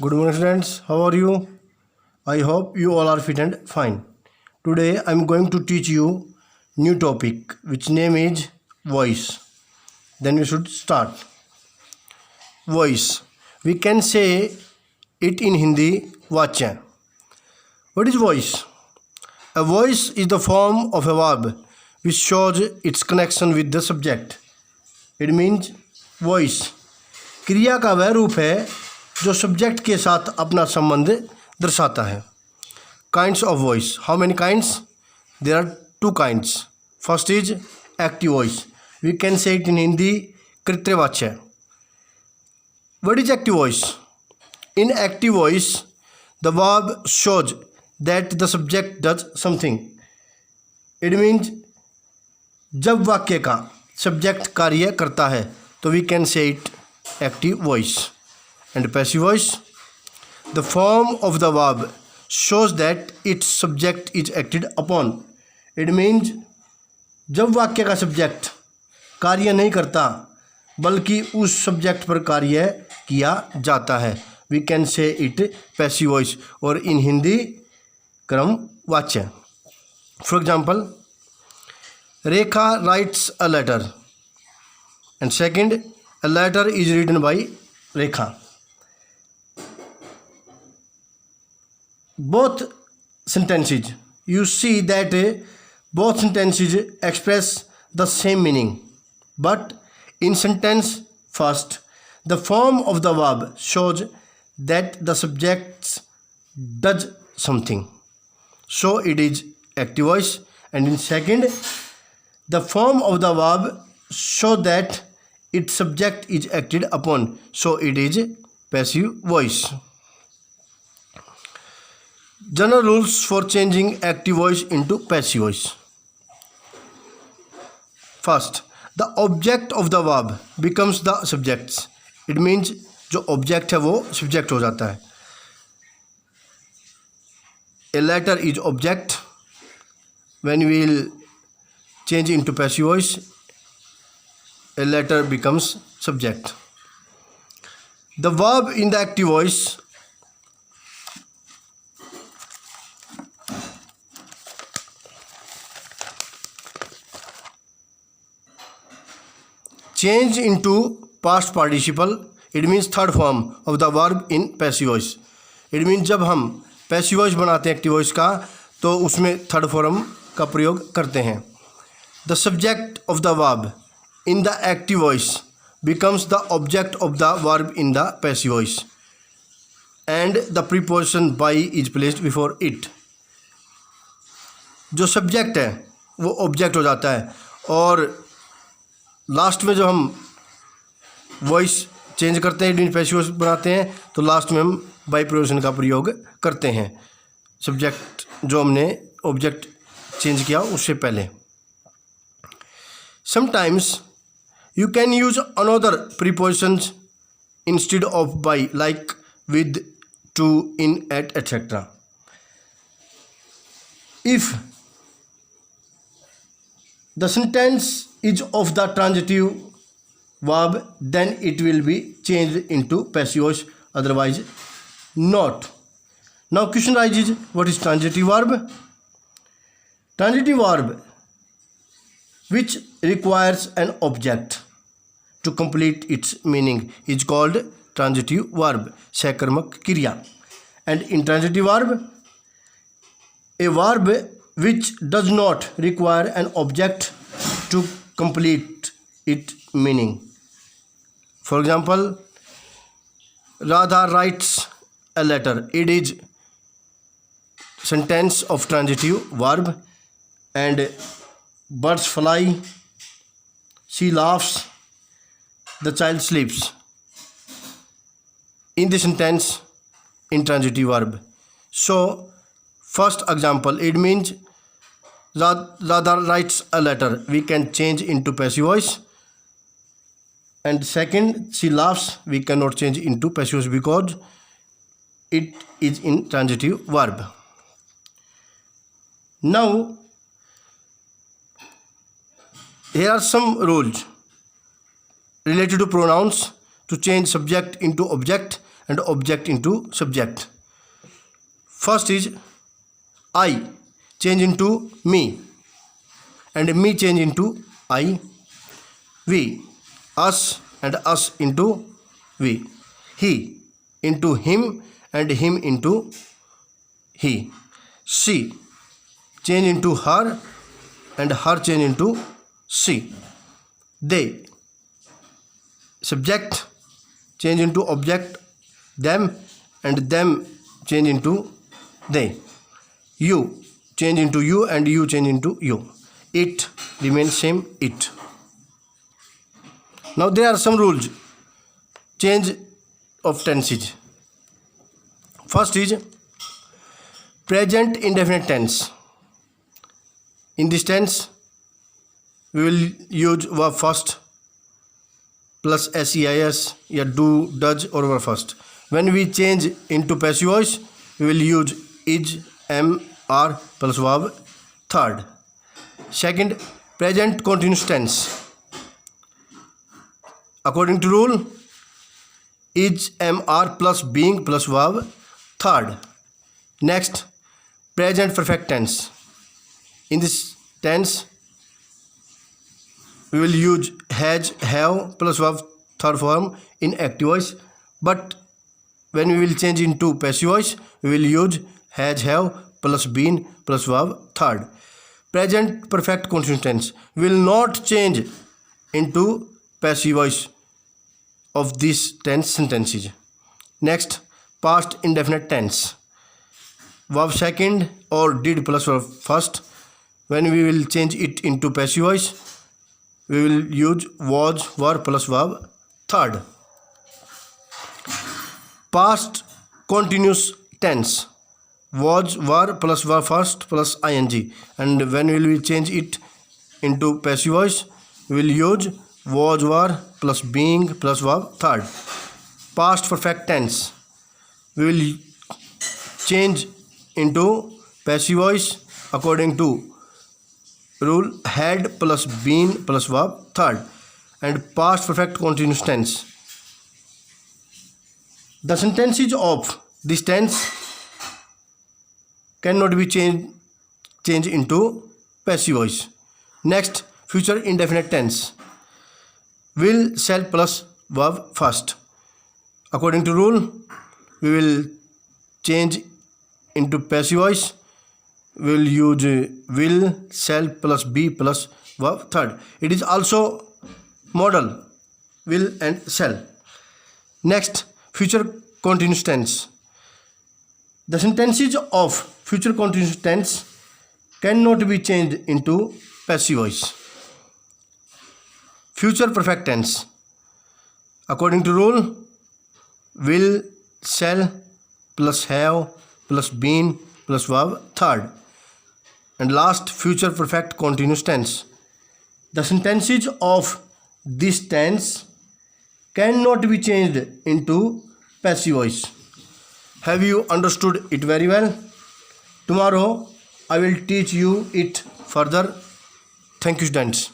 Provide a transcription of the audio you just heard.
Good morning, students. How are you? I hope you all are fit and fine. Today I am going to teach you new topic which name is voice. Then we should start. Voice. We can say it in Hindi vacha. What is voice? A voice is the form of a verb which shows its connection with the subject. It means voice. क्रिया का वह रूप है जो subject के साथ अपना संबंध दर्शाता है. Kinds of voice. How many kinds? There are two kinds. First is active voice. We can say it in Hindi कृत्यवाच्य. What is active voice? In active voice, the verb shows that the subject does something. It means जब वाक्य का subject कार्य करता है तो we can say it active voice. And passive voice, the form of the verb shows that its subject is acted upon. It means जब वाक्य का सब्जेक्ट कार्य नहीं करता बल्कि उस सब्जेक्ट पर कार्य किया जाता है. We can say it passive voice और in Hindi क्रमवाच्य. For example, Rekha writes a letter, and second, a letter is written by Rekha. Both sentences, you see that both sentences express the same meaning, but in sentence first, the form of the verb shows that the subject does something, so it is active voice. And in second, the form of the verb shows that its subject is acted upon, so it is passive voice. General rules for changing active voice into passive voice. First, the object of the verb becomes the subject. It means जो object है वो subject हो जाता है. A letter is object. When we will change into passive voice, a letter becomes subject. The verb in the active voice change into past participle. It means third form of the verb in passive voice. It means जब हम passive voice बनाते हैं active voice का तो उसमें third form का प्रयोग करते हैं. The subject of the verb in the active voice becomes the object of the verb in the passive voice, and the preposition by is placed before it. जो subject है वो ऑब्जेक्ट हो जाता है और लास्ट में जो हम वॉइस चेंज करते हैं पैसिव वॉइस बनाते हैं तो लास्ट में हम बाई प्रिपोजिशन का प्रयोग करते हैं सब्जेक्ट जो हमने ऑब्जेक्ट चेंज किया उससे पहले. Sometimes you can use another prepositions instead of by, like with, to, in, at, etc. If the sentence is of the transitive verb, then it will be changed into passive voice, otherwise not. Now question arises, what is transitive verb? Transitive verb which requires an object to complete its meaning is called transitive verb, सकर्मक क्रिया. And intransitive verb, a verb which does not require an object to complete its meaning. For example, Radha writes a letter. It is sentence of transitive verb. And birds fly, she laughs, the child sleeps. In the sentence, intransitive verb. So, first example, it means Radha writes a letter. We can change into passive voice. And second, she laughs. We cannot change into passive voice because it is intransitive verb. Now, here are some rules related to pronouns to change subject into object and object into subject. First is I change into me, and me change into I. We, us, and us into we. He into him, and him into he. She change into her, and her change into she. They, subject change into object them, and them change into they. You change into you, and you change into you. It remains same, it. Now there are some rules change of tenses. First is present indefinite tense. In this tense we will use verb first plus SEIS या do, does or verb first. When we change into passive voice we will use is, am, are plus verb third. Second, present continuous tense. According to rule, is, am, are plus being plus verb third. Next, present perfect tense. In this tense, we will use has, have plus verb third form in active voice. But when we will change into passive voice, we will use has, have plus been plus verb third. Present perfect continuous tense will not change into passive voice of these tense sentences. Next, past indefinite tense. Verb second or did plus verb first. When we will change it into passive voice, we will use was, were plus verb third. Past continuous tense. Was, were plus verb first plus ing. And when we will change it into passive voice, we will use was, were plus being plus verb third. Past perfect tense. We will change into passive voice according to rule had plus been plus verb third. And past perfect continuous tense. The sentences of this tense cannot be changed into passive voice. Next, future indefinite tense. Will, shall plus verb first. According to rule, we will change into passive voice. We will use will, shall plus be plus verb third. It is also modal, will and shall. Next, future continuous tense. The sentences of future continuous tense cannot be changed into passive voice. Future perfect tense. According to rule, will, shall plus have plus been plus verb third. And last, future perfect continuous tense. The sentences of this tense cannot be changed into passive voice. Have you understood it very well? Tomorrow I will teach you it further. Thank you, students.